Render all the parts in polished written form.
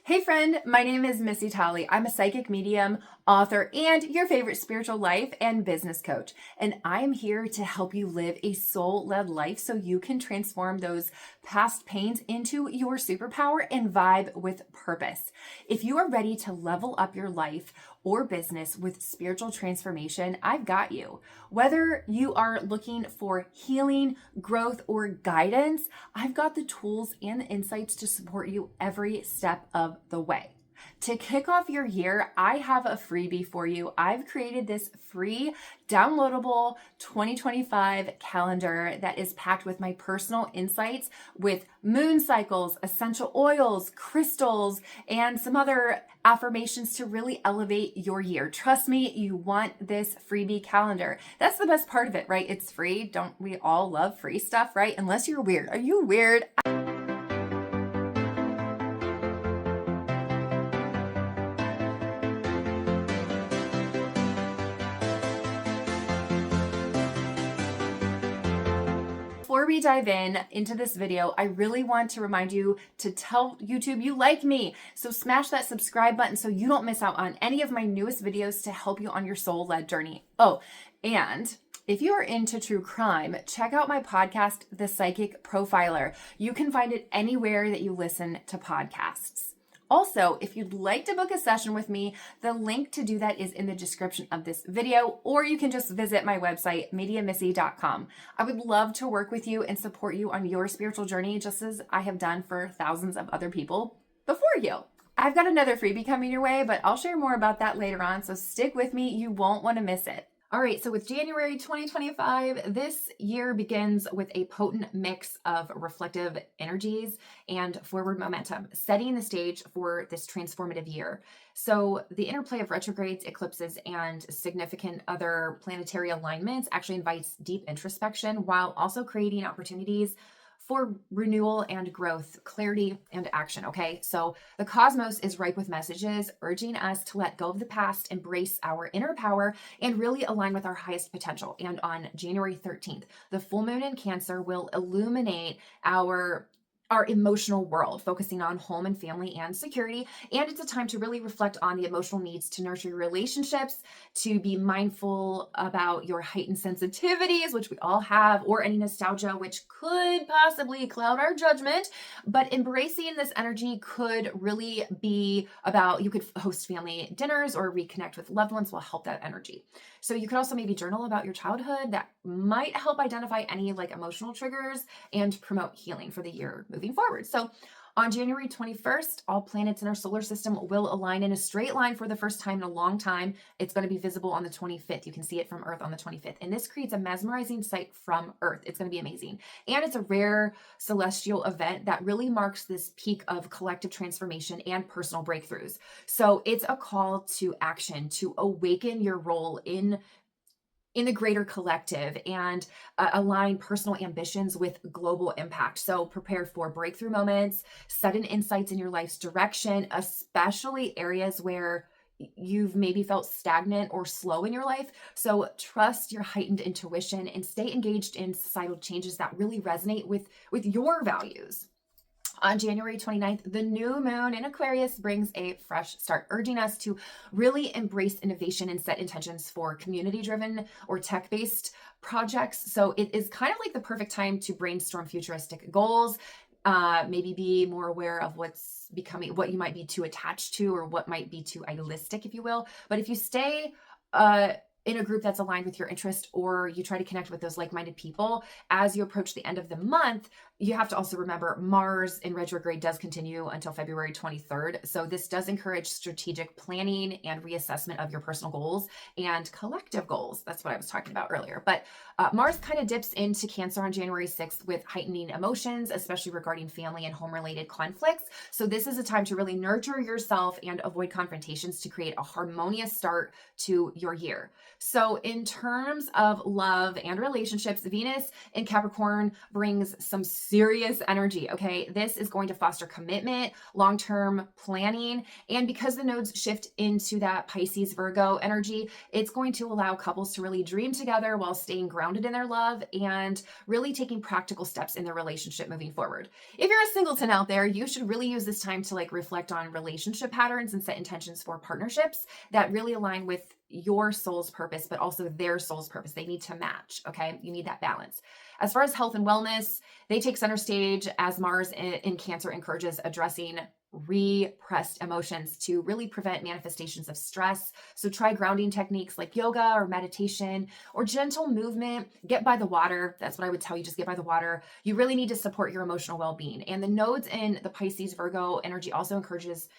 Hey friend, my name is Missy Talley. I'm a psychic medium, author, and your favorite spiritual life and business coach. And I'm here to help you live a soul-led life so you can transform those past pains into your superpower and vibe with purpose. If you are ready to level up your life or business with spiritual transformation, I've got you. Whether you are looking for healing, growth, or guidance, I've got the tools and the insights to support you every step of the way. To kick off your year, I have a freebie for you. I've created this free downloadable 2025 calendar that is packed with my personal insights with moon cycles, essential oils, crystals, and some other affirmations to really elevate your year. Trust me, you want this freebie calendar. That's the best part of it, right? It's free. Don't we all love free stuff, right? Unless you're weird. Are you weird? Before we dive into this video, I really want to remind you to tell YouTube you like me. So smash that subscribe button so you don't miss out on any of my newest videos to help you on your soul-led journey. Oh, and if you are into true crime, check out my podcast, The Psychic Profiler. You can find it anywhere that you listen to podcasts. Also, if you'd like to book a session with me, the link to do that is in the description of this video, or you can just visit my website, mediamissy.com. I would love to work with you and support you on your spiritual journey, just as I have done for thousands of other people before you. I've got another freebie coming your way, but I'll share more about that later on, so stick with me. You won't want to miss it. All right, so with January 2025, this year begins with a potent mix of reflective energies and forward momentum, setting the stage for this transformative year. So the interplay of retrogrades, eclipses, and significant other planetary alignments actually invites deep introspection while also creating opportunities for renewal and growth, clarity and action, okay? So the cosmos is ripe with messages urging us to let go of the past, embrace our inner power, and really align with our highest potential. And on January 13th, the full moon in Cancer will illuminate our emotional world, focusing on home and family and security. And it's a time to really reflect on the emotional needs to nurture your relationships, to be mindful about your heightened sensitivities, which we all have, or any nostalgia, which could possibly cloud our judgment. But embracing this energy could really be about, you could host family dinners or reconnect with loved ones will help that energy. So you could also maybe journal about your childhood. That might help identify any emotional triggers and promote healing for the year moving forward. So on January 21st, all planets in our solar system will align in a straight line for the first time in a long time. It's going to be visible on the 25th. You can see it from Earth on the 25th. And this creates a mesmerizing sight from Earth. It's going to be amazing. And it's a rare celestial event that really marks this peak of collective transformation and personal breakthroughs. So it's a call to action, to awaken your role in the greater collective and align personal ambitions with global impact. So prepare for breakthrough moments, sudden insights in your life's direction, especially areas where you've maybe felt stagnant or slow in your life. So trust your heightened intuition and stay engaged in societal changes that really resonate with your values. On January 29th, the new moon in Aquarius brings a fresh start, urging us to really embrace innovation and set intentions for community-driven or tech-based projects. So it is kind of like the perfect time to brainstorm futuristic goals, maybe be more aware of what you might be too attached to or what might be too idealistic, if you will. But if you stay in a group that's aligned with your interest, or you try to connect with those like-minded people as you approach the end of the month, you have to also remember Mars in retrograde does continue until February 23rd. So this does encourage strategic planning and reassessment of your personal goals and collective goals. That's what I was talking about earlier. But Mars kind of dips into Cancer on January 6th with heightening emotions, especially regarding family and home-related conflicts. So this is a time to really nurture yourself and avoid confrontations to create a harmonious start to your year. So in terms of love and relationships, Venus in Capricorn brings some serious energy, okay? This is going to foster commitment, long-term planning, and because the nodes shift into that Pisces Virgo energy, it's going to allow couples to really dream together while staying grounded in their love and really taking practical steps in their relationship moving forward. If you're a singleton out there, you should really use this time to reflect on relationship patterns and set intentions for partnerships that really align with your soul's purpose, but also their soul's purpose. They need to match, okay? You need that balance. As far as health and wellness, they take center stage as Mars in Cancer encourages addressing repressed emotions to really prevent manifestations of stress. So try grounding techniques like yoga or meditation or gentle movement. Get by the water. That's what I would tell you. Just get by the water. You really need to support your emotional well-being. And the nodes in the Pisces Virgo energy also encourages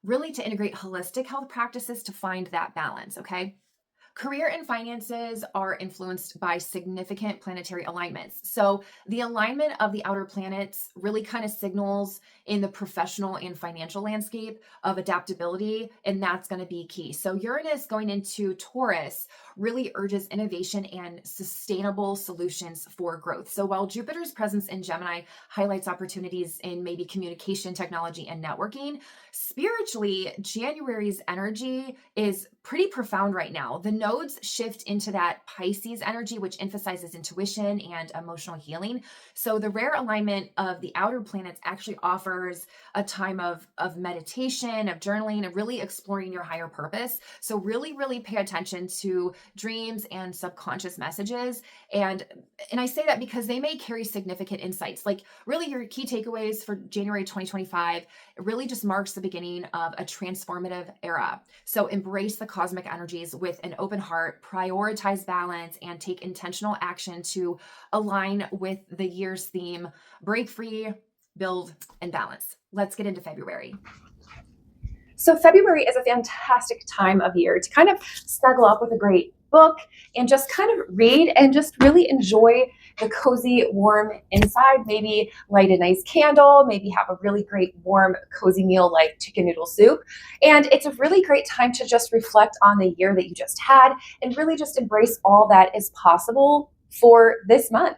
really to integrate holistic health practices to find that balance, okay? Career and finances are influenced by significant planetary alignments. So the alignment of the outer planets really kind of signals in the professional and financial landscape of adaptability, and that's going to be key. So Uranus going into Taurus really urges innovation and sustainable solutions for growth. So while Jupiter's presence in Gemini highlights opportunities in maybe communication, technology, and networking, spiritually, January's energy is pretty profound right now. The nodes shift into that Pisces energy, which emphasizes intuition and emotional healing. So the rare alignment of the outer planets actually offers a time of meditation, of journaling, and really exploring your higher purpose. So really pay attention to dreams and subconscious messages. And I say that because they may carry significant insights. Really your key takeaways for January 2025, it really just marks the beginning of a transformative era. So embrace the cosmic energies with an open heart, prioritize balance, and take intentional action to align with the year's theme: break free, build, and balance. Let's get into February. So February is a fantastic time of year to kind of snuggle up with a great book and just kind of read and just really enjoy the cozy, warm inside. Maybe light a nice candle, maybe have a really great, warm, cozy meal like chicken noodle soup. And it's a really great time to just reflect on the year that you just had and really just embrace all that is possible for this month.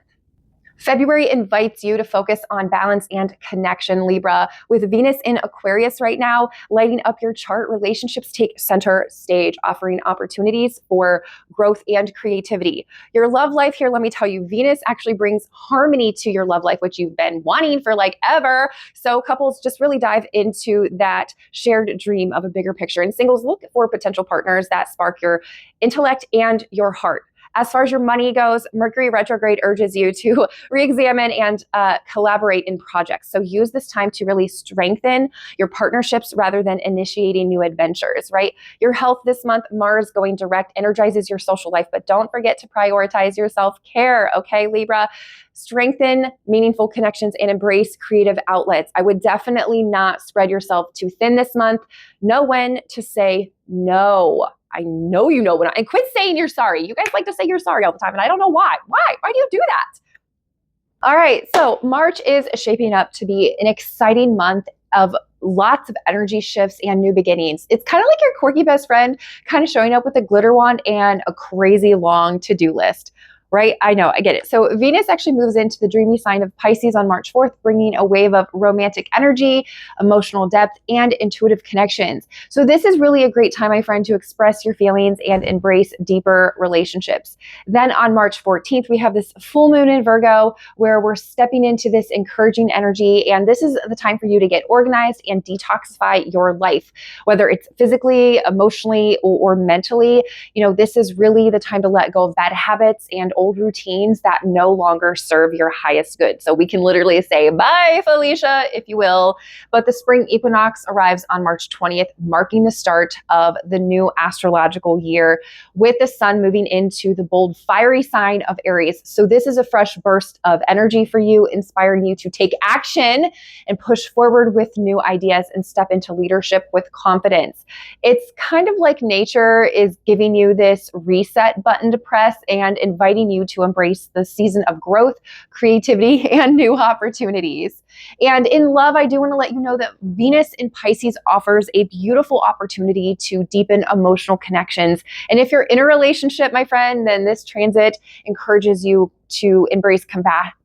February invites you to focus on balance and connection, Libra. With Venus in Aquarius right now, lighting up your chart, relationships take center stage, offering opportunities for growth and creativity. Your love life here, let me tell you, Venus actually brings harmony to your love life, which you've been wanting for ever. So couples, just really dive into that shared dream of a bigger picture. And singles, look for potential partners that spark your intellect and your heart. As far as your money goes, Mercury retrograde urges you to re-examine and collaborate in projects. So use this time to really strengthen your partnerships rather than initiating new adventures, right? Your health this month, Mars going direct energizes your social life, but don't forget to prioritize your self-care, okay, Libra? Strengthen meaningful connections and embrace creative outlets. I would definitely not spread yourself too thin this month. Know when to say no. I know you know when and quit saying you're sorry. You guys like to say you're sorry all the time, and I don't know why. Why do you do that? All right, so March is shaping up to be an exciting month of lots of energy shifts and new beginnings. It's kind of like your quirky best friend kind of showing up with a glitter wand and a crazy long to-do list. Right? I know, I get it. So Venus actually moves into the dreamy sign of Pisces on March 4th, bringing a wave of romantic energy, emotional depth, and intuitive connections. So this is really a great time, my friend, to express your feelings and embrace deeper relationships. Then on March 14th, we have this full moon in Virgo where we're stepping into this encouraging energy. And this is the time for you to get organized and detoxify your life, whether it's physically, emotionally, or mentally. This is really the time to let go of bad habits and old routines that no longer serve your highest good. So we can literally say, bye, Felicia, if you will. But the spring equinox arrives on March 20th, marking the start of the new astrological year with the sun moving into the bold, fiery sign of Aries. So this is a fresh burst of energy for you, inspiring you to take action and push forward with new ideas and step into leadership with confidence. It's kind of like nature is giving you this reset button to press and inviting allowing you to embrace the season of growth, creativity, and new opportunities. And in love, I do want to let you know that Venus in Pisces offers a beautiful opportunity to deepen emotional connections. And if you're in a relationship, my friend, then this transit encourages you to embrace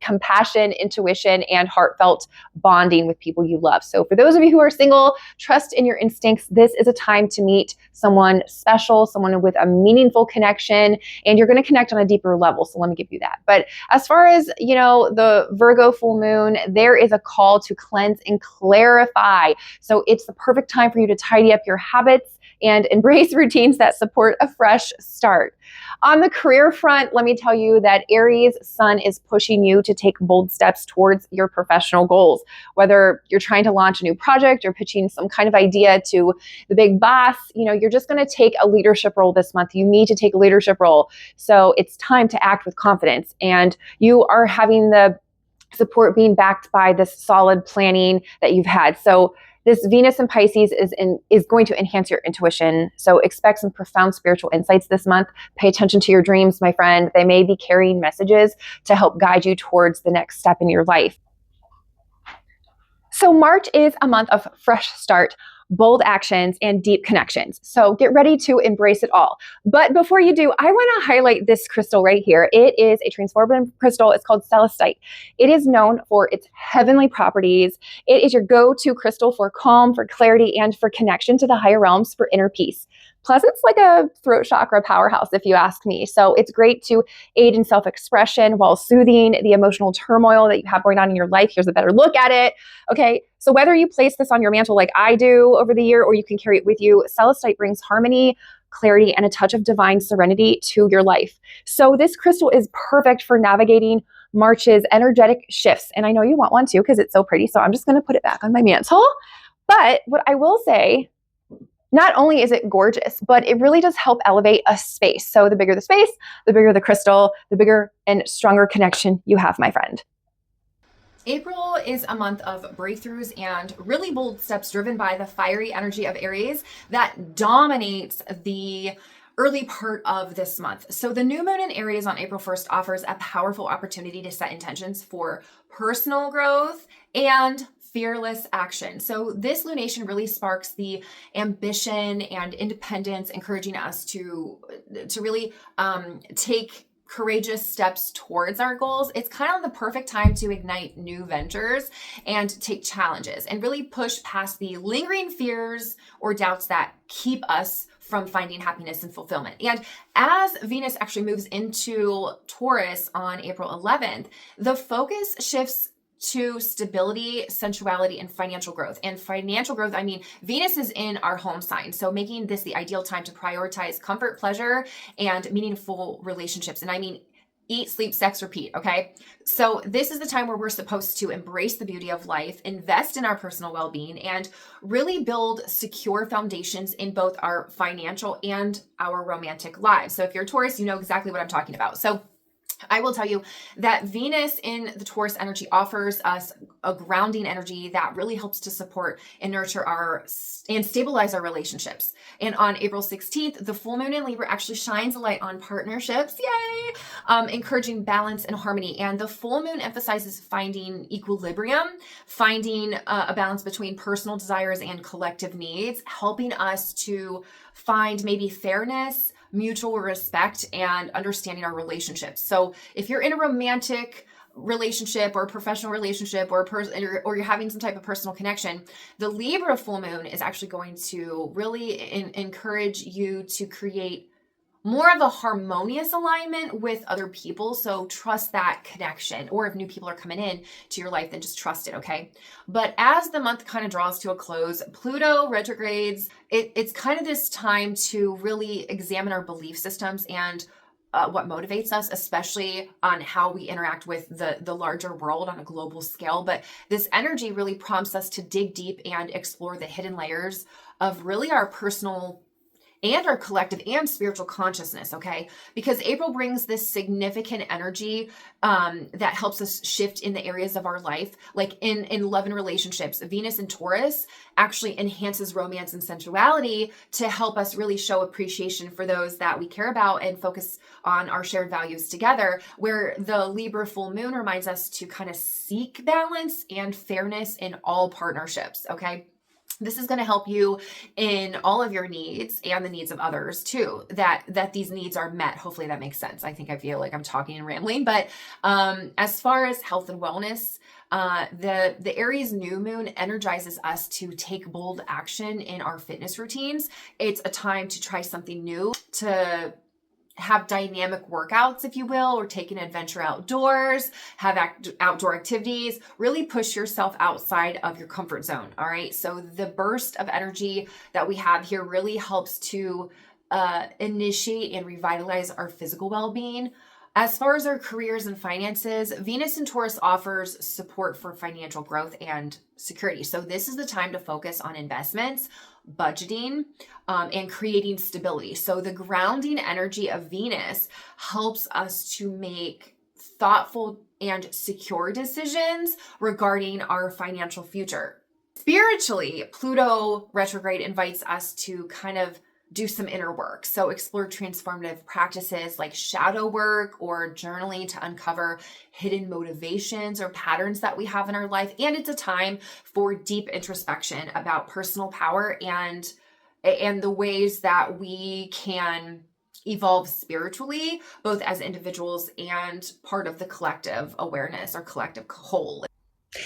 compassion, intuition, and heartfelt bonding with people you love. So for those of you who are single, trust in your instincts. This is a time to meet someone special, someone with a meaningful connection, and you're going to connect on a deeper level. So let me give you that. But as far as, the Virgo full moon, there is a call to cleanse and clarify. So it's the perfect time for you to tidy up your habits and embrace routines that support a fresh start. On the career front, let me tell you that Aries sun is pushing you to take bold steps towards your professional goals. Whether you're trying to launch a new project or pitching some kind of idea to the big boss, you're just going to take a leadership role this month. You need to take a leadership role. So it's time to act with confidence. And you are having the support being backed by this solid planning that you've had. So this Venus in Pisces is going to enhance your intuition. So expect some profound spiritual insights this month. Pay attention to your dreams, my friend. They may be carrying messages to help guide you towards the next step in your life. So March is a month of fresh start, bold actions, and deep connections. So get ready to embrace it all. But before you do, I want to highlight this crystal right here. It is a transformative crystal. It's called celestite. It is known for its heavenly properties. It is your go-to crystal for calm, for clarity, and for connection to the higher realms for inner peace. Plus, it's like a throat chakra powerhouse, if you ask me. So it's great to aid in self-expression while soothing the emotional turmoil that you have going on in your life. Here's a better look at it. Okay, so whether you place this on your mantle like I do over the year, or you can carry it with you, celestite brings harmony, clarity, and a touch of divine serenity to your life. So this crystal is perfect for navigating March's energetic shifts. And I know you want one too, because it's so pretty. So I'm just going to put it back on my mantle. But what I will say, not only is it gorgeous, but it really does help elevate a space. So the bigger the space, the bigger the crystal, the bigger and stronger connection you have, my friend. April is a month of breakthroughs and really bold steps driven by the fiery energy of Aries that dominates the early part of this month. So the new moon in Aries on April 1st offers a powerful opportunity to set intentions for personal growth and fearless action. So this lunation really sparks the ambition and independence, encouraging us to really take courageous steps towards our goals. It's kind of the perfect time to ignite new ventures and take challenges and really push past the lingering fears or doubts that keep us from finding happiness and fulfillment. And as Venus actually moves into Taurus on April 11th, the focus shifts to stability, sensuality, and financial growth. And financial growth, I mean, Venus is in our home sign, so making this the ideal time to prioritize comfort, pleasure, and meaningful relationships. And I mean, eat, sleep, sex, repeat, okay? So this is the time where we're supposed to embrace the beauty of life, invest in our personal well-being, and really build secure foundations in both our financial and our romantic lives. So if you're a Taurus, you know exactly what I'm talking about. So I will tell you that Venus in the Taurus energy offers us a grounding energy that really helps to support and nurture and stabilize our relationships. And on April 16th, the full moon in Libra actually shines a light on partnerships, yay, encouraging balance and harmony. And the full moon emphasizes finding equilibrium, finding a balance between personal desires and collective needs, helping us to find maybe fairness, mutual respect, and understanding our relationships. So if you're in a romantic relationship or a professional relationship or you're having some type of personal connection, the Libra full moon is actually going to really encourage you to create more of a harmonious alignment with other people. So trust that connection. Or if new people are coming in to your life, then just trust it, okay? But as the month kind of draws to a close, Pluto retrogrades. It's kind of this time to really examine our belief systems and what motivates us, especially on how we interact with the larger world on a global scale. But this energy really prompts us to dig deep and explore the hidden layers of really our personal and our collective and spiritual consciousness, okay? Because April brings this significant energy that helps us shift in the areas of our life. Like in love and relationships, Venus in Taurus actually enhances romance and sensuality to help us really show appreciation for those that we care about and focus on our shared values together, where the Libra full moon reminds us to kind of seek balance and fairness in all partnerships, okay? This is going to help you in all of your needs and the needs of others too, that these needs are met. Hopefully that makes sense. I feel like I'm talking and rambling, but as far as health and wellness, the Aries new moon energizes us to take bold action in our fitness routines. It's a time to try something new, to have dynamic workouts, if you will, or take an adventure outdoors, have outdoor activities, really push yourself outside of your comfort zone. All right. So the burst of energy that we have here really helps to initiate and revitalize our physical well-being. As far as our careers and finances, Venus in Taurus offers support for financial growth and security. So this is the time to focus on investments, budgeting, and creating stability. So the grounding energy of Venus helps us to make thoughtful and secure decisions regarding our financial future. Spiritually, Pluto retrograde invites us to kind of do some inner work. So explore transformative practices like shadow work or journaling to uncover hidden motivations or patterns that we have in our life. And it's a time for deep introspection about personal power and the ways that we can evolve spiritually, both as individuals and part of the collective awareness or collective whole.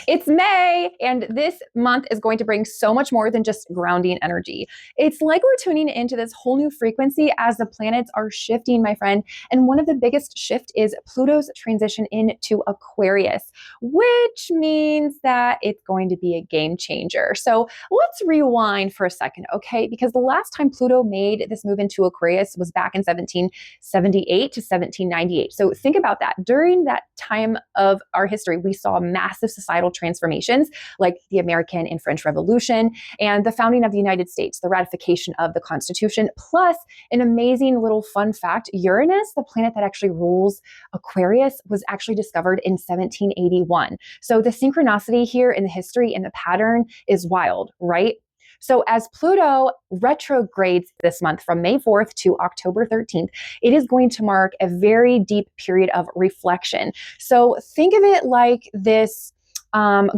It's May, and this month is going to bring so much more than just grounding energy. It's like we're tuning into this whole new frequency as the planets are shifting, my friend. And one of the biggest shift is Pluto's transition into Aquarius, which means that it's going to be a game changer. So let's rewind for a second, okay? Because the last time Pluto made this move into Aquarius was back in 1778 to 1798. So think about that. During that time of our history, we saw massive societal transformations like the American and French Revolution and the founding of the United States, the ratification of the Constitution, plus an amazing little fun fact, Uranus, the planet that actually rules Aquarius, was actually discovered in 1781. So the synchronicity here in the history and the pattern is wild, right? So as Pluto retrogrades this month from May 4th to October 13th, it is going to mark a very deep period of reflection. So think of it like this,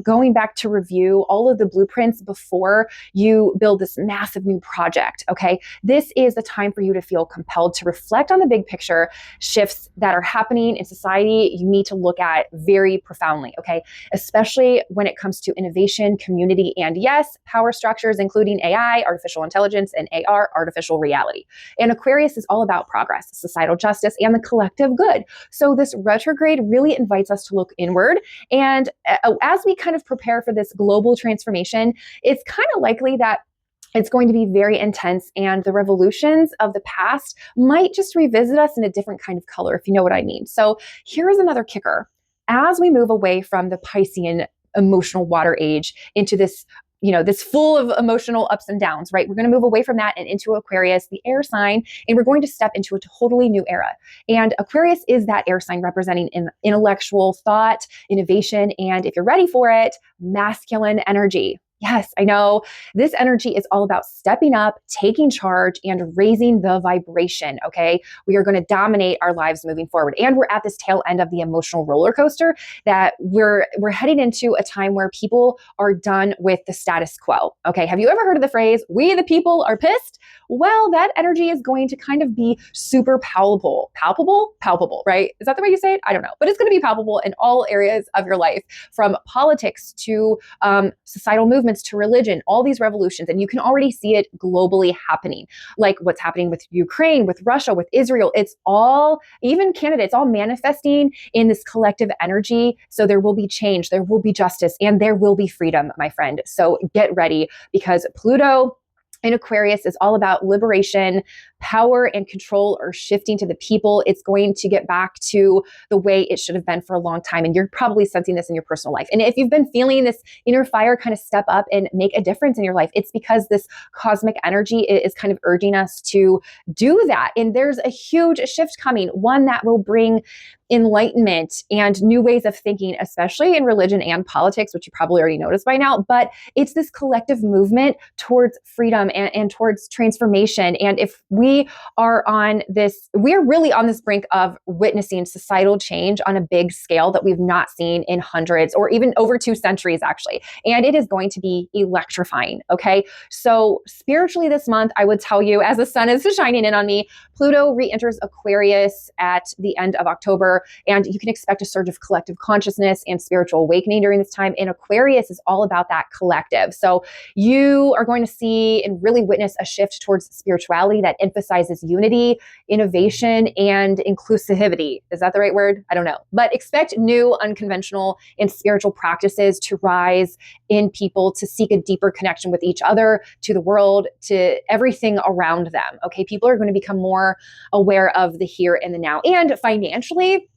going back to review all of the blueprints before you build this massive new project, okay? This is the time for you to feel compelled to reflect on the big picture shifts that are happening in society. You need to look at very profoundly, okay? Especially when it comes to innovation, community, and yes, power structures, including AI, artificial intelligence, and AR, artificial reality. And Aquarius is all about progress, societal justice, and the collective good. So this retrograde really invites us to look inward, and as we kind of prepare for this global transformation, it's kind of likely that it's going to be very intense, and the revolutions of the past might just revisit us in a different kind of color, if you know what I mean. So here is another kicker. As we move away from the Piscean emotional water age into this, this full of emotional ups and downs, right? We're going to move away from that and into Aquarius, the air sign, and we're going to step into a totally new era. And Aquarius is that air sign representing intellectual thought, innovation, and if you're ready for it, masculine energy. Yes, I know. This energy is all about stepping up, taking charge, and raising the vibration, okay? We are going to dominate our lives moving forward. And we're at this tail end of the emotional roller coaster that we're heading into a time where people are done with the status quo, okay? Have you ever heard of the phrase, we the people are pissed? Well, that energy is going to kind of be super palpable. Palpable, right? Is that the way you say it? I don't know. But it's going to be palpable in all areas of your life, from politics to societal movements to religion, all these revolutions. And you can already see it globally happening, like what's happening with Ukraine, with Russia, with Israel. It's all, even Canada, it's all manifesting in this collective energy. So there will be change, there will be justice, and there will be freedom, my friend. So get ready, because Pluto in Aquarius is all about liberation, power and control are shifting to the people. It's going to get back to the way it should have been for a long time. And you're probably sensing this in your personal life. And if you've been feeling this inner fire kind of step up and make a difference in your life, it's because this cosmic energy is kind of urging us to do that. And there's a huge shift coming, one that will bring enlightenment and new ways of thinking, especially in religion and politics, which you probably already noticed by now. But it's this collective movement towards freedom and towards transformation. And if we are we're really on this brink of witnessing societal change on a big scale that we've not seen in hundreds or even over 2 centuries, actually. And it is going to be electrifying. Okay. So spiritually this month, I would tell you, as the sun is shining in on me, Pluto re-enters Aquarius at the end of October. And you can expect a surge of collective consciousness and spiritual awakening during this time. And Aquarius is all about that collective. So you are going to see and really witness a shift towards spirituality that emphasizes unity, innovation, and inclusivity. Is that the right word? I don't know. But expect new, unconventional, and spiritual practices to rise in people to seek a deeper connection with each other, to the world, to everything around them. Okay, people are going to become more aware of the here and the now. And financially,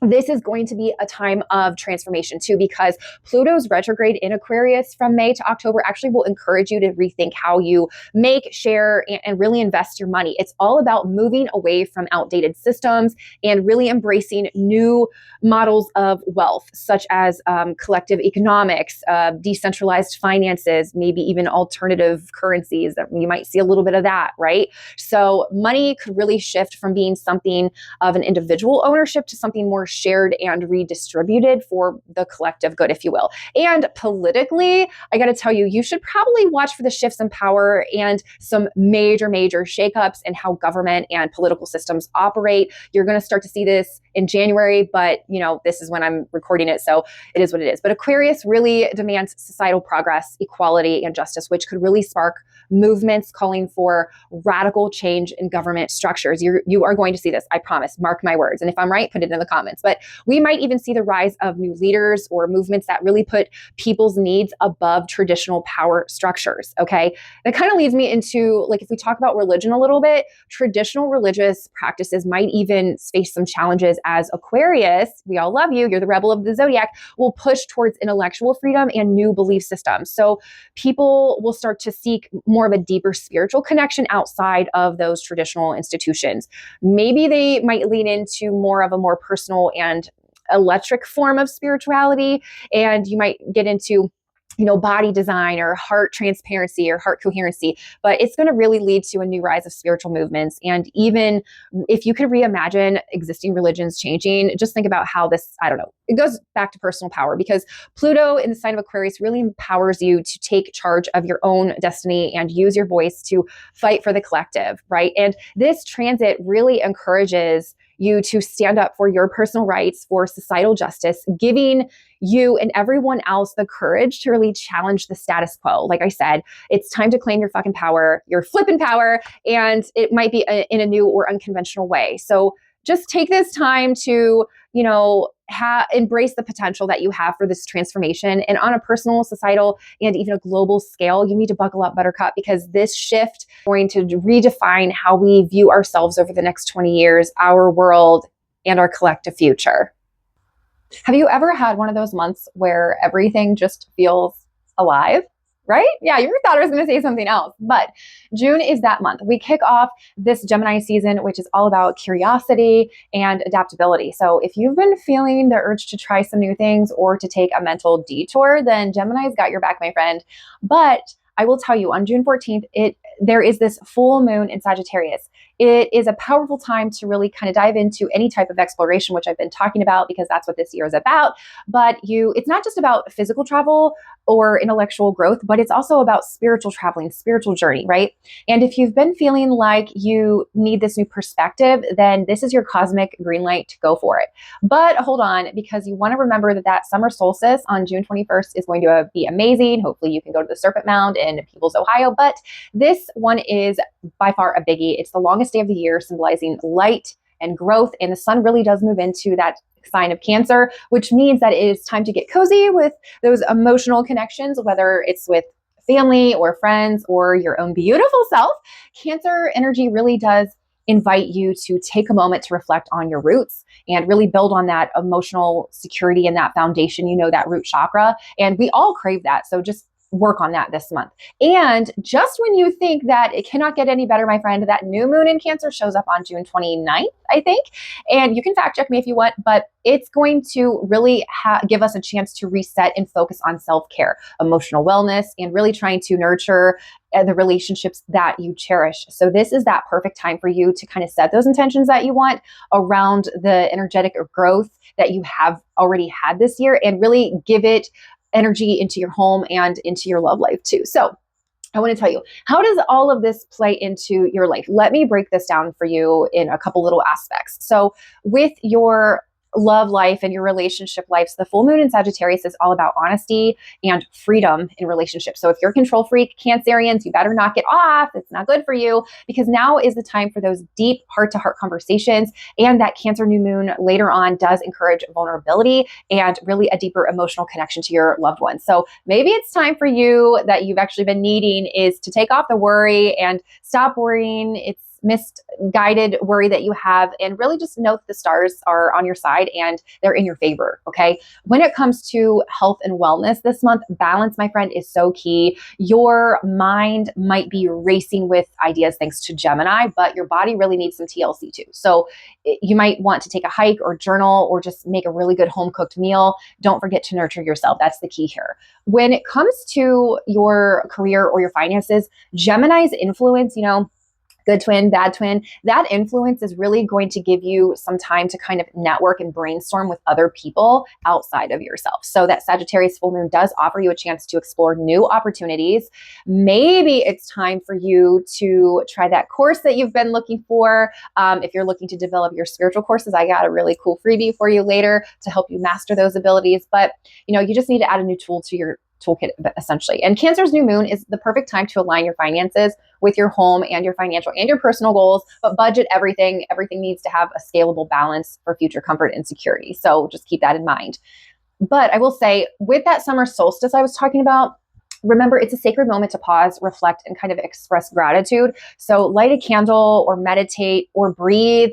this is going to be a time of transformation too, because Pluto's retrograde in Aquarius from May to October actually will encourage you to rethink how you make, share, and really invest your money. It's all about moving away from outdated systems and really embracing new models of wealth, such as collective economics, decentralized finances, maybe even alternative currencies. That you might see a little bit of that, right? So money could really shift from being something of an individual ownership to something more shared and redistributed for the collective good, if you will. And politically, I got to tell you, you should probably watch for the shifts in power and some major shakeups in how government and political systems operate. You're going to start to see this in January, but this is when I'm recording it, so it is what it is. But Aquarius really demands societal progress, equality, and justice, which could really spark movements calling for radical change in government structures. You are going to see this, I promise. Mark my words. And if I'm right, put it in the comments. But we might even see the rise of new leaders or movements that really put people's needs above traditional power structures. Okay. That kind of leads me into, if we talk about religion a little bit, traditional religious practices might even face some challenges as Aquarius, we all love you, you're the rebel of the zodiac, will push towards intellectual freedom and new belief systems. So people will start to seek more of a deeper spiritual connection outside of those traditional institutions. Maybe they might lean into more of a more personal and electric form of spirituality, and you might get into body design or heart transparency or heart coherency, but it's going to really lead to a new rise of spiritual movements. And even if you could reimagine existing religions changing, just think about how this, it goes back to personal power, because Pluto in the sign of Aquarius really empowers you to take charge of your own destiny and use your voice to fight for the collective, right? And this transit really encourages you to stand up for your personal rights, for societal justice, giving you and everyone else the courage to really challenge the status quo. Like I said, it's time to claim your fucking power, your flipping power, and it might be in a new or unconventional way. So just take this time to, embrace the potential that you have for this transformation. And on a personal, societal, and even a global scale, you need to buckle up, Buttercup, because this shift is going to redefine how we view ourselves over the next 20 years, our world, and our collective future. Have you ever had one of those months where everything just feels alive? Right? Yeah, you thought I was going to say something else, but June is that month. We kick off this Gemini season, which is all about curiosity and adaptability. So if you've been feeling the urge to try some new things or to take a mental detour, then Gemini's got your back, my friend. But I will tell you, on June 14th, there is this full moon in Sagittarius. It is a powerful time to really kind of dive into any type of exploration, which I've been talking about because that's what this year is about. But it's not just about physical travel or intellectual growth, but it's also about spiritual traveling, spiritual journey, right? And if you've been feeling like you need this new perspective, then this is your cosmic green light to go for it. But hold on, because you want to remember that summer solstice on June 21st is going to be amazing. Hopefully you can go to the Serpent Mound in Peebles, Ohio. But this one is by far a biggie. It's the longest day of the year, symbolizing light and growth. And the sun really does move into that sign of Cancer, which means that it is time to get cozy with those emotional connections, whether it's with family or friends or your own beautiful self, Cancer energy really does invite you to take a moment to reflect on your roots and really build on that emotional security and that foundation, that root chakra. And we all crave that. So just work on that this month. And just when you think that it cannot get any better, my friend, that new moon in Cancer shows up on June 29th, I think. And you can fact check me if you want, but it's going to really give us a chance to reset and focus on self-care, emotional wellness, and really trying to nurture the relationships that you cherish. So this is that perfect time for you to kind of set those intentions that you want around the energetic growth that you have already had this year, and really give it energy into your home and into your love life too. So I want to tell you, how does all of this play into your life? Let me break this down for you in a couple little aspects. So with your love life and your relationship lives, the full moon in Sagittarius is all about honesty and freedom in relationships. So if you're a control freak, Cancerians, you better knock it off. It's not good for you, because now is the time for those deep heart-to-heart conversations. And that Cancer new moon later on does encourage vulnerability and really a deeper emotional connection to your loved ones. So maybe it's time for you, that you've actually been needing, is to take off the worry and stop worrying. It's misguided worry that you have, and really just know that the stars are on your side and they're in your favor. Okay. When it comes to health and wellness this month, balance, my friend, is so key. Your mind might be racing with ideas thanks to Gemini, but your body really needs some TLC too. So you might want to take a hike or journal or just make a really good home cooked meal. Don't forget to nurture yourself. That's the key here. When it comes to your career or your finances, Gemini's influence, good twin, bad twin, that influence is really going to give you some time to kind of network and brainstorm with other people outside of yourself. So that Sagittarius full moon does offer you a chance to explore new opportunities. Maybe it's time for you to try that course that you've been looking for. If you're looking to develop your spiritual courses, I got a really cool freebie for you later to help you master those abilities. But, you just need to add a new tool to your toolkit, essentially. And Cancer's new moon is the perfect time to align your finances with your home and your financial and your personal goals, but budget everything. Everything needs to have a scalable balance for future comfort and security. So just keep that in mind. But I will say, with that summer solstice I was talking about, remember, it's a sacred moment to pause, reflect, and kind of express gratitude. So light a candle or meditate or breathe.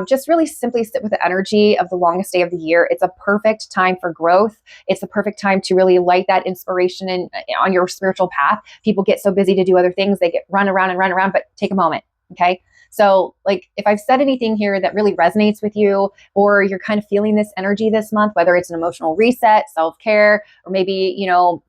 Just really simply sit with the energy of the longest day of the year. It's a perfect time for growth. It's a perfect time to really light that inspiration on your spiritual path. People get so busy to do other things. They get run around, but take a moment. Okay. So if I've said anything here that really resonates with you, or you're kind of feeling this energy this month, whether it's an emotional reset, self-care, or maybe,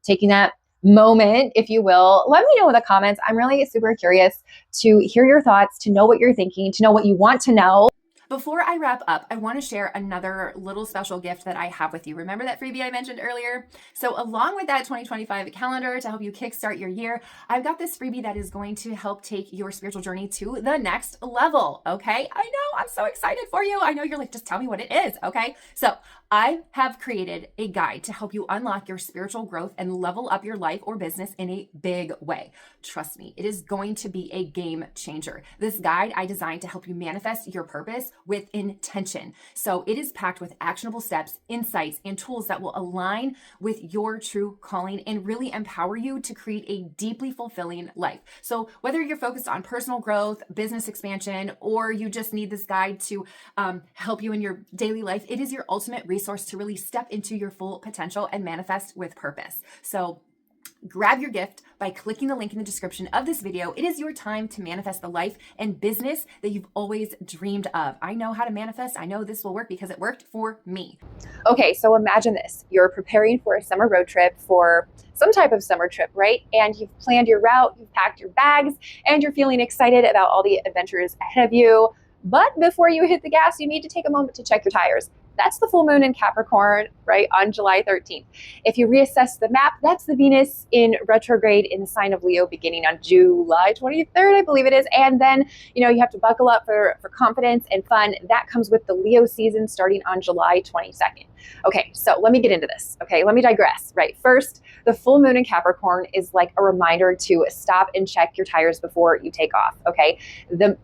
taking that moment, if you will, let me know in the comments. I'm really super curious to hear your thoughts, to know what you're thinking, to know what you want to know. Before I wrap up, I want to share another little special gift that I have with you. Remember that freebie I mentioned earlier? So along with that 2025 calendar to help you kickstart your year, I've got this freebie that is going to help take your spiritual journey to the next level. Okay. I know, I'm so excited for you. I know you're like, just tell me what it is. Okay. So I have created a guide to help you unlock your spiritual growth and level up your life or business in a big way. Trust me, it is going to be a game changer. This guide I designed to help you manifest your purpose with intention. So it is packed with actionable steps, insights, and tools that will align with your true calling and really empower you to create a deeply fulfilling life. So whether you're focused on personal growth, business expansion, or you just need this guide to help you in your daily life, it is your ultimate resource to really step into your full potential and manifest with purpose. So grab your gift by clicking the link in the description of this video. It is your time to manifest the life and business that you've always dreamed of. I know how to manifest. I know this will work because it worked for me. Okay, so imagine this. You're preparing for a summer road trip, for some type of summer trip, right? And you've planned your route, you've packed your bags, and you're feeling excited about all the adventures ahead of you. But before you hit the gas, you need to take a moment to check your tires. That's the full moon in Capricorn, right, on July 13th. If you reassess the map, that's the Venus in retrograde in the sign of Leo beginning on July 23rd, I believe it is. And then, you have to buckle up for confidence and fun. That comes with the Leo season starting on July 22nd. Okay, so let me get into this. Okay, let me digress, right? First, the full moon in Capricorn is like a reminder to stop and check your tires before you take off, okay?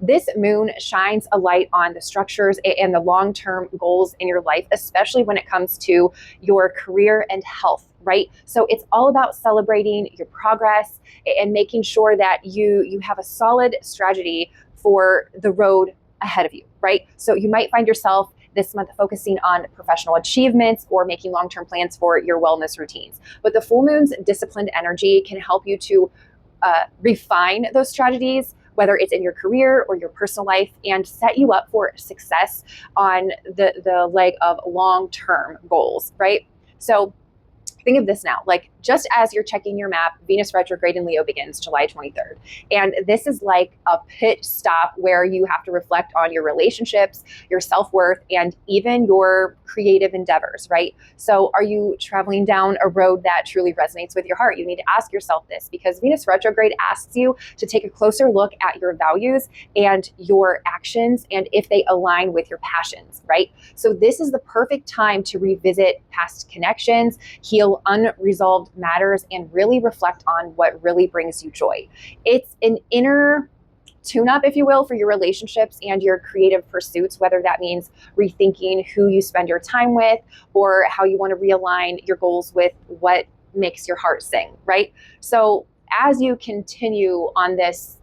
This moon shines a light on the structures and the long-term goals in your life, especially when it comes to your career and health. right? So it's all about celebrating your progress and making sure that you have a solid strategy for the road ahead of you, right? So you might find yourself this month focusing on professional achievements or making long-term plans for your wellness routines. But the full moon's disciplined energy can help you to refine those strategies, whether it's in your career or your personal life, and set you up for success on the leg of long-term goals, right? So think of this now, like just as you're checking your map, Venus retrograde in Leo begins July 23rd. And this is like a pit stop where you have to reflect on your relationships, your self-worth, and even your creative endeavors, right? So are you traveling down a road that truly resonates with your heart? You need to ask yourself this, because Venus retrograde asks you to take a closer look at your values and your actions and if they align with your passions, right? So this is the perfect time to revisit past connections, heal unresolved matters, and really reflect on what really brings you joy. It's an inner tune-up, if you will, for your relationships and your creative pursuits, whether that means rethinking who you spend your time with or how you want to realign your goals with what makes your heart sing, right? So as you continue on this,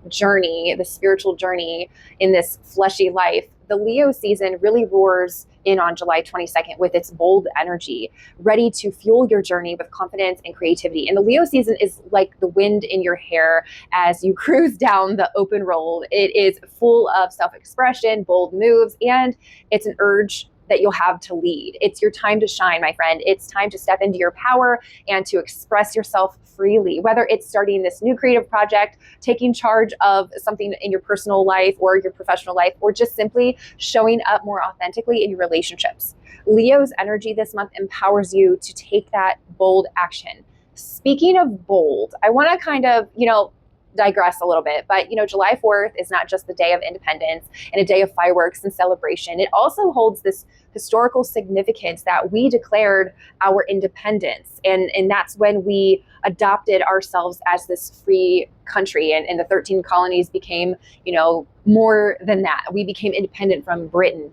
journey, the spiritual journey in this fleshy life, the Leo season really roars in on July 22nd with its bold energy, ready to fuel your journey with confidence and creativity. And the Leo season is like the wind in your hair as you cruise down the open road. It is full of self-expression, bold moves, and it's an urge that you'll have to lead. It's your time to shine, my friend. It's time to step into your power and to express yourself freely, whether it's starting this new creative project, taking charge of something in your personal life or your professional life, or just simply showing up more authentically in your relationships. Leo's energy this month empowers you to take that bold action. Speaking of bold, I want to kind of, digress a little bit, but July 4th is not just the day of independence and a day of fireworks and celebration. It also holds this historical significance that we declared our independence, and that's when we adopted ourselves as this free country, and the 13 colonies became more than that. We became independent from Britain.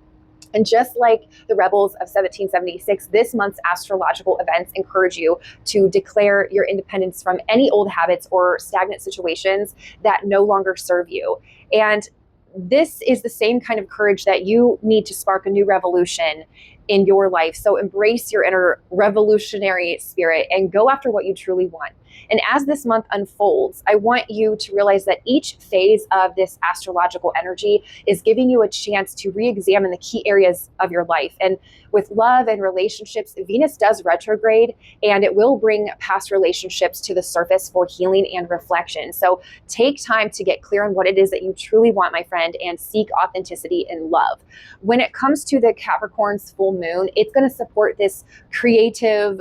And just like the rebels of 1776, this month's astrological events encourage you to declare your independence from any old habits or stagnant situations that no longer serve you. And this is the same kind of courage that you need to spark a new revolution in your life. So embrace your inner revolutionary spirit and go after what you truly want. And as this month unfolds, I want you to realize that each phase of this astrological energy is giving you a chance to re-examine the key areas of your life. And with love and relationships, Venus does retrograde, and it will bring past relationships to the surface for healing and reflection. So take time to get clear on what it is that you truly want, my friend, and seek authenticity and love. When it comes to the Capricorn's full moon, it's going to support this creative,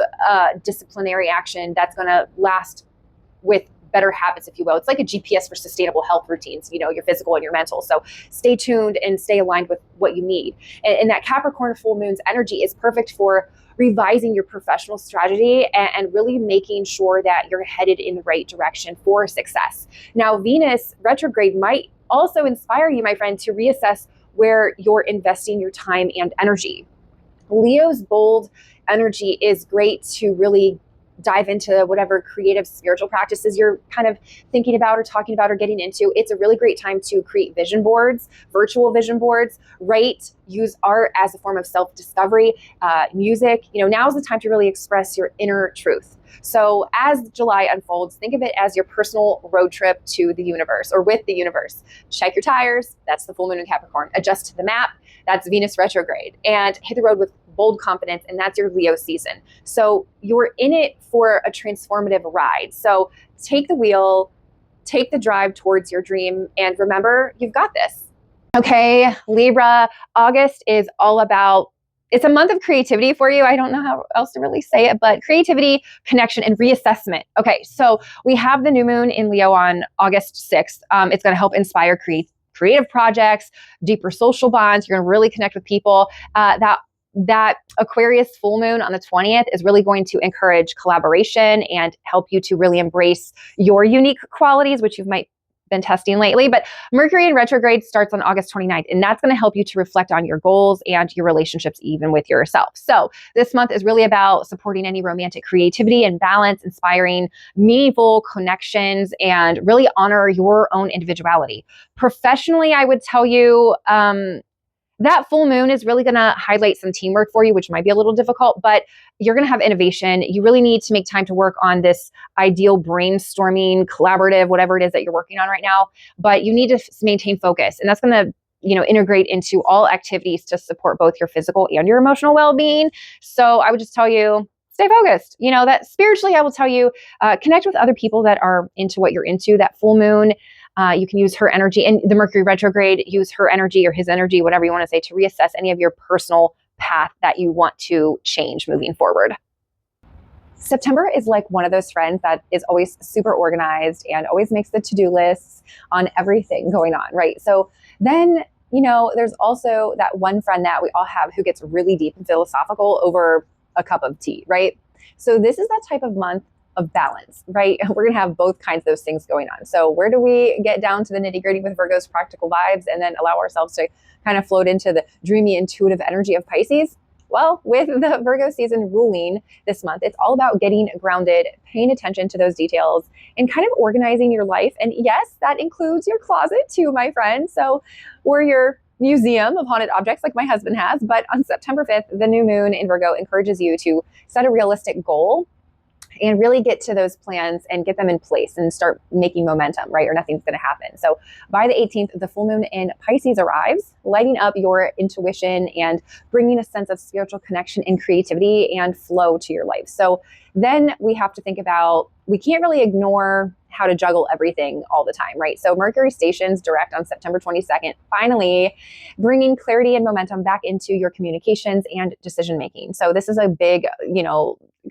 disciplinary action that's going to last with better habits, if you will. It's like a GPS for sustainable health routines, your physical and your mental. So stay tuned and stay aligned with what you need. And that Capricorn full moon's energy is perfect for revising your professional strategy and really making sure that you're headed in the right direction for success. Now, Venus retrograde might also inspire you, my friend, to reassess where you're investing your time and energy. Leo's bold energy is great to really dive into whatever creative spiritual practices you're kind of thinking about or talking about or getting into. It's a really great time to create vision boards, virtual vision boards, write, use art as a form of self-discovery, music. Now is the time to really express your inner truth. So as July unfolds, think of it as your personal road trip to the universe or with the universe. Check your tires. That's the full moon in Capricorn. Adjust to the map. That's Venus retrograde. And hit the road with bold confidence, and that's your Leo season. So you're in it for a transformative ride. So take the wheel, take the drive towards your dream, and remember, you've got this. Okay, Libra, August is all about, it's a month of creativity for you. I don't know how else to really say it, but creativity, connection, and reassessment. Okay, so we have the new moon in Leo on August 6th. It's going to help inspire creative projects, deeper social bonds. You're going to really connect with people. That Aquarius full moon on the 20th is really going to encourage collaboration and help you to really embrace your unique qualities, which you might been testing lately. But Mercury in retrograde starts on August 29th, and that's going to help you to reflect on your goals and your relationships, even with yourself. So this month is really about supporting any romantic creativity and balance, inspiring meaningful connections, and really honor your own individuality. Professionally, I would tell you, that full moon is really going to highlight some teamwork for you, which might be a little difficult, but you're going to have innovation. You really need to make time to work on this ideal brainstorming, collaborative, whatever it is that you're working on right now. But you need to maintain focus, and that's going to integrate into all activities to support both your physical and your emotional well-being. So I would just tell you, stay focused. That spiritually, I will tell you, connect with other people that are into what you're into. That full moon, you can use her energy, and the Mercury retrograde, use her energy or his energy, whatever you want to say, to reassess any of your personal path that you want to change moving forward. September is like one of those friends that is always super organized and always makes the to-do lists on everything going on, right? So then, there's also that one friend that we all have who gets really deep and philosophical over a cup of tea, right? So this is that type of month of balance, right? We're going to have both kinds of those things going on. So where do we get down to the nitty gritty with Virgo's practical vibes and then allow ourselves to kind of float into the dreamy, intuitive energy of Pisces? Well, with the Virgo season ruling this month, it's all about getting grounded, paying attention to those details, and kind of organizing your life. And yes, that includes your closet too, my friend. So, or your museum of haunted objects like my husband has. But on September 5th, the new moon in Virgo encourages you to set a realistic goal and really get to those plans and get them in place and start making momentum, right? Or nothing's going to happen. So by the 18th, the full moon in Pisces arrives, lighting up your intuition and bringing a sense of spiritual connection and creativity and flow to your life. So then we have to think about, we can't really ignore how to juggle everything all the time, right? So Mercury stations direct on September 22nd, finally bringing clarity and momentum back into your communications and decision making. So this is a big,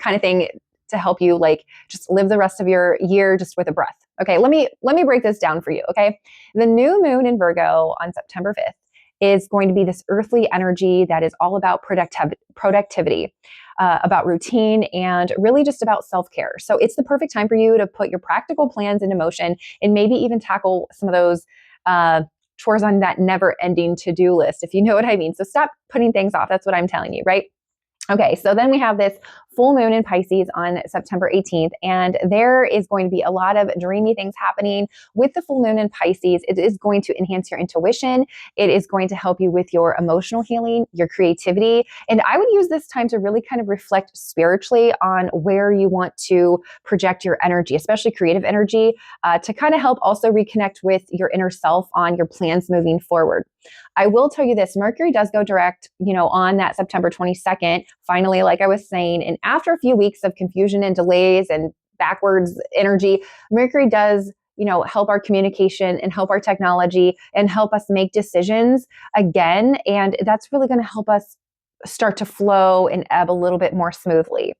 kind of thing to help you just live the rest of your year just with a breath. Okay, let me break this down for you, okay? The new moon in Virgo on September 5th is going to be this earthly energy that is all about productivity, about routine, and really just about self-care. So it's the perfect time for you to put your practical plans into motion and maybe even tackle some of those chores on that never-ending to-do list, if you know what I mean. So stop putting things off. That's what I'm telling you, right? Okay, so then we have this full moon in Pisces on September 18th, and there is going to be a lot of dreamy things happening with the full moon in Pisces. It is going to enhance your intuition. It is going to help you with your emotional healing, your creativity, and I would use this time to really kind of reflect spiritually on where you want to project your energy, especially creative energy, to kind of help also reconnect with your inner self on your plans moving forward. I will tell you this, Mercury does go direct, on that September 22nd, finally, like I was saying, and after a few weeks of confusion and delays and backwards energy, Mercury does, help our communication and help our technology and help us make decisions again. And that's really going to help us start to flow and ebb a little bit more smoothly.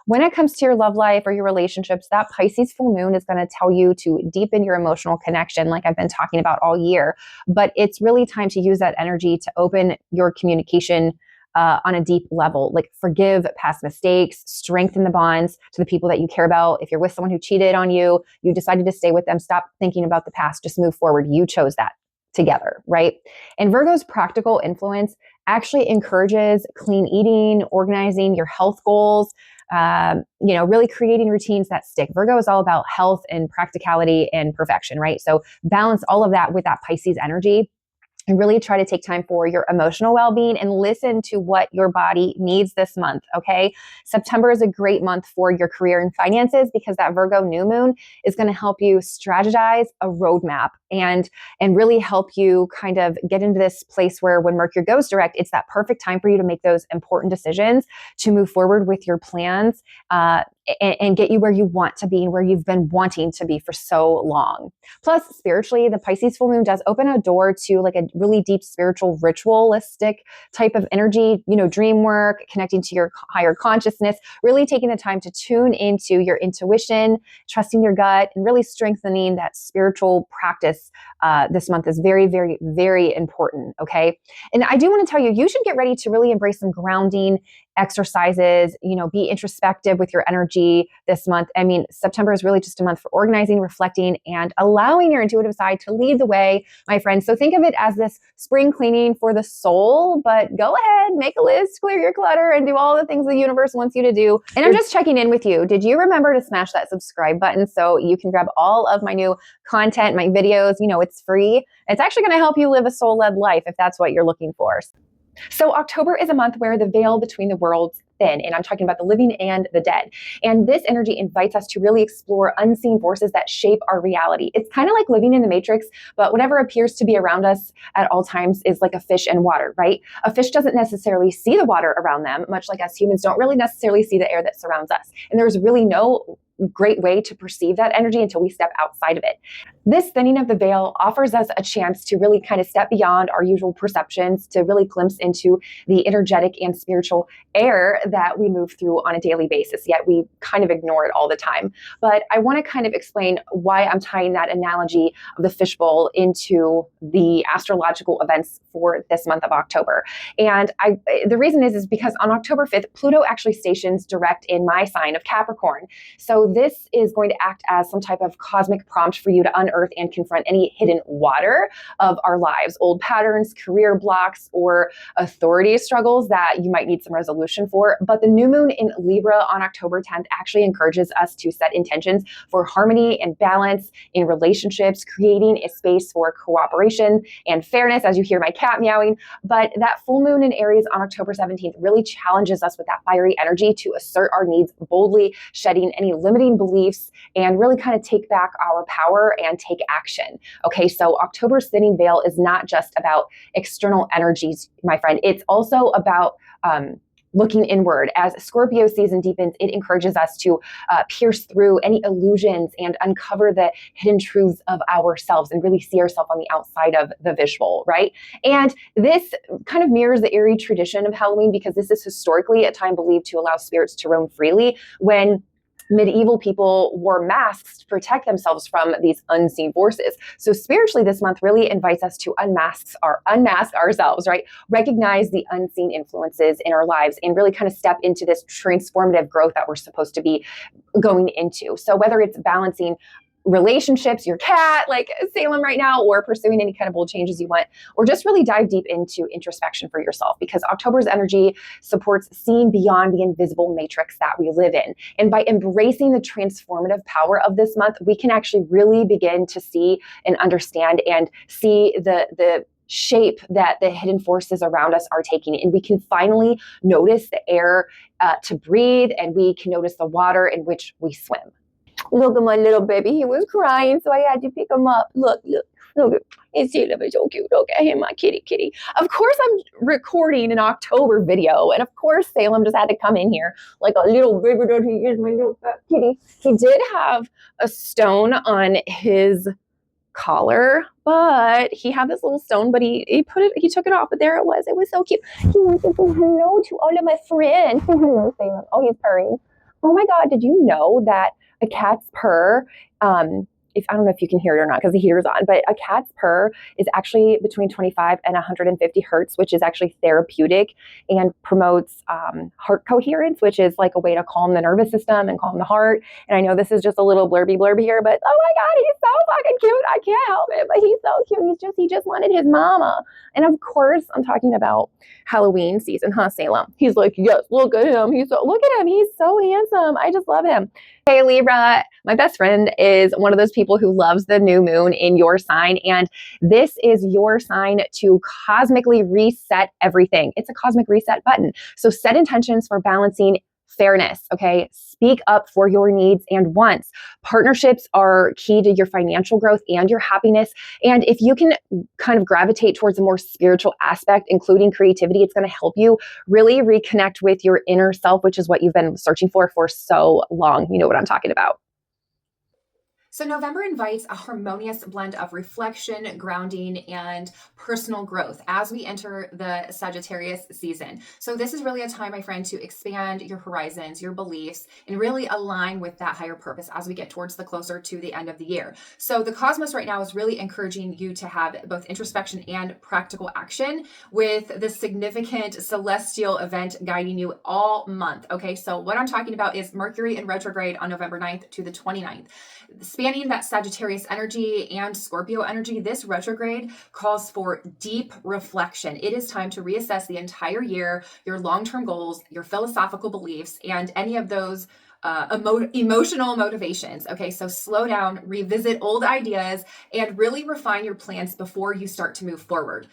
When it comes to your love life or your relationships, that Pisces full moon is going to tell you to deepen your emotional connection, like I've been talking about all year. But it's really time to use that energy to open your communication on a deep level, like forgive past mistakes, strengthen the bonds to the people that you care about. If you're with someone who cheated on you, you decided to stay with them, stop thinking about the past, just move forward. You chose that together, right? And Virgo's practical influence actually encourages clean eating, organizing your health goals, really creating routines that stick. Virgo is all about health and practicality and perfection, right? So balance all of that with that Pisces energy and really try to take time for your emotional well-being and listen to what your body needs this month, okay? September is a great month for your career and finances because that Virgo new moon is going to help you strategize a roadmap and really help you kind of get into this place where when Mercury goes direct, it's that perfect time for you to make those important decisions to move forward with your plans and get you where you want to be and where you've been wanting to be for so long. Plus, spiritually, the Pisces full moon does open a door to like a really deep spiritual ritualistic type of energy, dream work, connecting to your higher consciousness, really taking the time to tune into your intuition, trusting your gut, and really strengthening that spiritual practice this month is very, very, very important, okay? And I do want to tell you, you should get ready to really embrace some grounding exercises, be introspective with your energy this month. I mean, September is really just a month for organizing, reflecting, and allowing your intuitive side to lead the way, my friends. So think of it as this spring cleaning for the soul, but go ahead, make a list, clear your clutter, and do all the things the universe wants you to do. And I'm just checking in with you. Did you remember to smash that subscribe button so you can grab all of my new content, my videos? It's free. It's actually going to help you live a soul-led life if that's what you're looking for. So October is a month where the veil between the worlds thin, and I'm talking about the living and the dead. And this energy invites us to really explore unseen forces that shape our reality. It's kind of like living in the Matrix, but whatever appears to be around us at all times is like a fish in water, right? A fish doesn't necessarily see the water around them, much like us humans don't really necessarily see the air that surrounds us. And there's really no great way to perceive that energy until we step outside of it. This thinning of the veil offers us a chance to really kind of step beyond our usual perceptions, to really glimpse into the energetic and spiritual air that we move through on a daily basis, yet we kind of ignore it all the time. But I want to kind of explain why I'm tying that analogy of the fishbowl into the astrological events for this month of October. And the reason is because on October 5th, Pluto actually stations direct in my sign of Capricorn. So this is going to act as some type of cosmic prompt for you to unearth and confront any hidden water of our lives, old patterns, career blocks, or authority struggles that you might need some resolution for. But the new moon in Libra on October 10th actually encourages us to set intentions for harmony and balance in relationships, creating a space for cooperation and fairness, as you hear my cat meowing. But that full moon in Aries on October 17th really challenges us with that fiery energy to assert our needs boldly, shedding any limiting beliefs, and really kind of take back our power and take action. Okay, so October's thinning veil is not just about external energies, my friend. It's also about looking inward. As Scorpio season deepens, it encourages us to pierce through any illusions and uncover the hidden truths of ourselves and really see ourselves on the outside of the visual, right? And this kind of mirrors the eerie tradition of Halloween, because this is historically a time believed to allow spirits to roam freely, when medieval people wore masks to protect themselves from these unseen forces. So spiritually, this month really invites us to unmask ourselves, right? Recognize the unseen influences in our lives and really kind of step into this transformative growth that we're supposed to be going into. So whether it's balancing relationships, your cat, like Salem right now, or pursuing any kind of bold changes you want, or just really dive deep into introspection for yourself, because October's energy supports seeing beyond the invisible matrix that we live in. And by embracing the transformative power of this month, we can actually really begin to see and understand and see the shape that the hidden forces around us are taking. And we can finally notice the air to breathe, and we can notice the water in which we swim. Look at my little baby. He was crying, so I had to pick him up. Look. It's so cute. Look at him, my kitty. Of course, I'm recording an October video, and of course, Salem just had to come in here like a little baby. He is my little fat kitty. He did have a stone on his collar, but he had this little stone, but he took it off, but there it was. It was so cute. He wants to say hello to all of my friends. Say hello, Salem. Oh, he's purring. Oh my God, did you know that a cat's purr, I don't know if you can hear it or not because the heater's on, but a cat's purr is actually between 25 and 150 hertz, which is actually therapeutic and promotes heart coherence, which is like a way to calm the nervous system and calm the heart. And I know this is just a little blurby here, but oh my God, he's so fucking cute. I can't help it, but he's so cute. He just wanted his mama. And of course, I'm talking about Halloween season, huh, Salem? He's like, yes, look at him. Look at him. He's so handsome. I just love him. Hey, Libra, my best friend is one of those people who loves the new moon in your sign. And this is your sign to cosmically reset everything. It's a cosmic reset button. So set intentions for balancing fairness, okay? Speak up for your needs and wants. Partnerships are key to your financial growth and your happiness. And if you can kind of gravitate towards a more spiritual aspect, including creativity, it's going to help you really reconnect with your inner self, which is what you've been searching for so long. You know what I'm talking about. So November invites a harmonious blend of reflection, grounding, and personal growth as we enter the Sagittarius season. So this is really a time, my friend, to expand your horizons, your beliefs, and really align with that higher purpose as we get towards the closer to the end of the year. So the cosmos right now is really encouraging you to have both introspection and practical action with the significant celestial event guiding you all month. Okay, so what I'm talking about is Mercury in retrograde on November 9th to the 29th. Spanning that Sagittarius energy and Scorpio energy, this retrograde calls for deep reflection. It is time to reassess the entire year, your long-term goals, your philosophical beliefs, and any of those emotional motivations. Okay, so slow down, revisit old ideas, and really refine your plans before you start to move forward.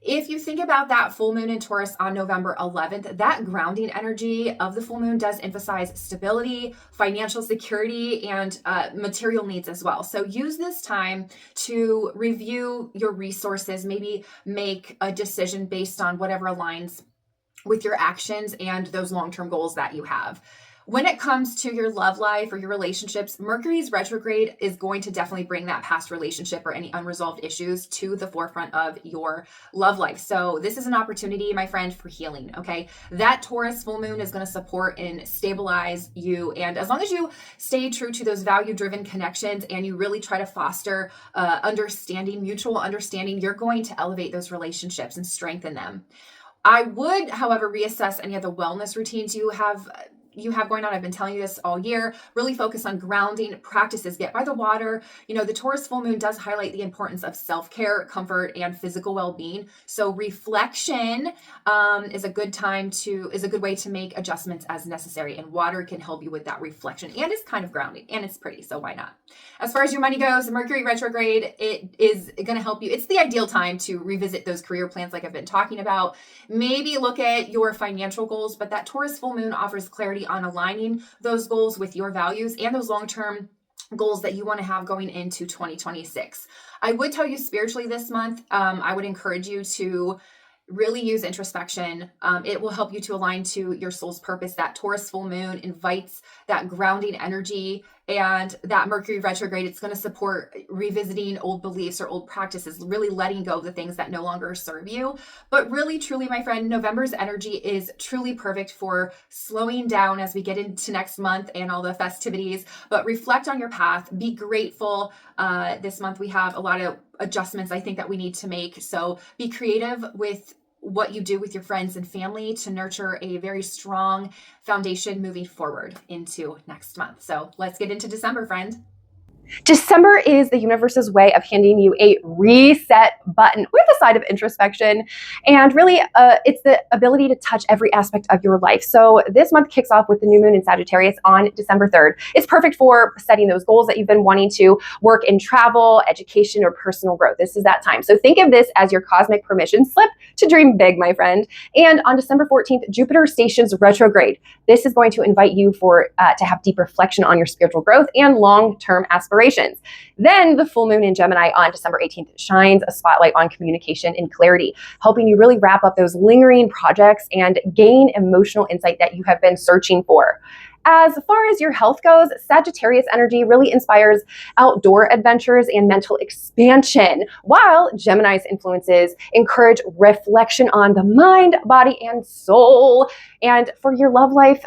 If you think about that full moon in Taurus on November 11th, that grounding energy of the full moon does emphasize stability, financial security, and material needs as well. So use this time to review your resources, maybe make a decision based on whatever aligns with your actions and those long-term goals that you have. When it comes to your love life or your relationships, Mercury's retrograde is going to definitely bring that past relationship or any unresolved issues to the forefront of your love life. So this is an opportunity, my friend, for healing, okay? That Taurus full moon is going to support and stabilize you. And as long as you stay true to those value-driven connections and you really try to foster understanding, mutual understanding, you're going to elevate those relationships and strengthen them. I would, however, reassess any of the wellness routines you have going on. I've been telling you this all year. Really focus on grounding practices. Get by the water. You know, the Taurus full moon does highlight the importance of self-care, comfort, and physical well-being. So reflection is a good way to make adjustments as necessary. And water can help you with that reflection. And it's kind of grounding. And it's pretty, so why not? As far as your money goes, Mercury retrograde, it is going to help you. It's the ideal time to revisit those career plans like I've been talking about. Maybe look at your financial goals, but that Taurus full moon offers clarity on aligning those goals with your values and those long-term goals that you want to have going into 2026. I would tell you spiritually this month, I would encourage you to really use introspection. It will help you to align to your soul's purpose. That Taurus full moon invites that grounding energy, and that Mercury retrograde, it's going to support revisiting old beliefs or old practices, really letting go of the things that no longer serve you. But really, truly, my friend, November's energy is truly perfect for slowing down as we get into next month and all the festivities. But reflect on your path. Be grateful. This month we have a lot of adjustments I think that we need to make. So be creative with what you do with your friends and family to nurture a very strong foundation moving forward into next month. So let's get into December, friend. December is the universe's way of handing you a reset button with a side of introspection. And really, it's the ability to touch every aspect of your life. So this month kicks off with the new moon in Sagittarius on December 3rd. It's perfect for setting those goals that you've been wanting to work in travel, education, or personal growth. This is that time. So think of this as your cosmic permission slip to dream big, my friend. And on December 14th, Jupiter stations retrograde. This is going to invite you to have deep reflection on your spiritual growth and long-term aspirations. Then the full moon in Gemini on December 18th shines a spotlight on communication and clarity, helping you really wrap up those lingering projects and gain emotional insight that you have been searching for. As far as your health goes, Sagittarius energy really inspires outdoor adventures and mental expansion, while Gemini's influences encourage reflection on the mind, body, and soul. And for your love life,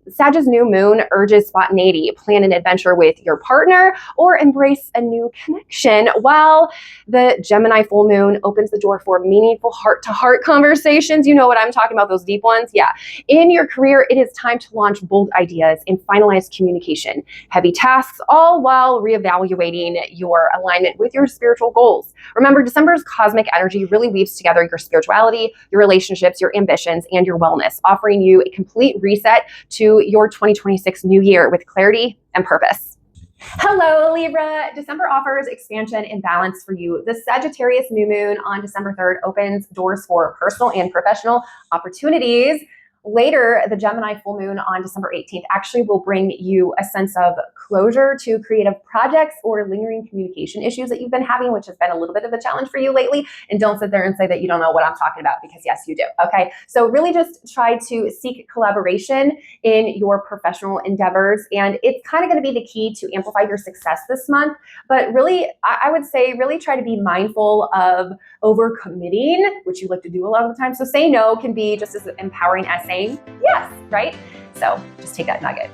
Sag's new moon urges spontaneity. Plan an adventure with your partner or embrace a new connection, while the Gemini full moon opens the door for meaningful heart-to-heart conversations. You know what I'm talking about, those deep ones? Yeah. In your career, it is time to launch bold ideas and finalize communication. Heavy tasks, all while reevaluating your alignment with your spiritual goals. Remember, December's cosmic energy really weaves together your spirituality, your relationships, your ambitions, and your wellness, offering you a complete reset to your 2026 new year with clarity and purpose. Hello, Libra. December offers expansion and balance for you. The Sagittarius new moon on December 3rd opens doors for personal and professional opportunities. Later, the Gemini full moon on December 18th actually will bring you a sense of closure to creative projects or lingering communication issues that you've been having, which has been a little bit of a challenge for you lately. And don't sit there and say that you don't know what I'm talking about, because yes, you do. Okay. So really just try to seek collaboration in your professional endeavors. And it's kind of going to be the key to amplify your success this month. But really, I would say really try to be mindful of overcommitting, which you like to do a lot of the time. So say no can be just as empowering as saying yes, right? So just take that nugget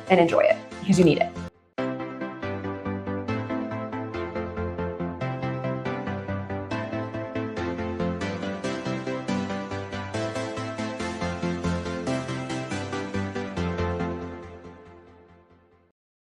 and enjoy it because you need it.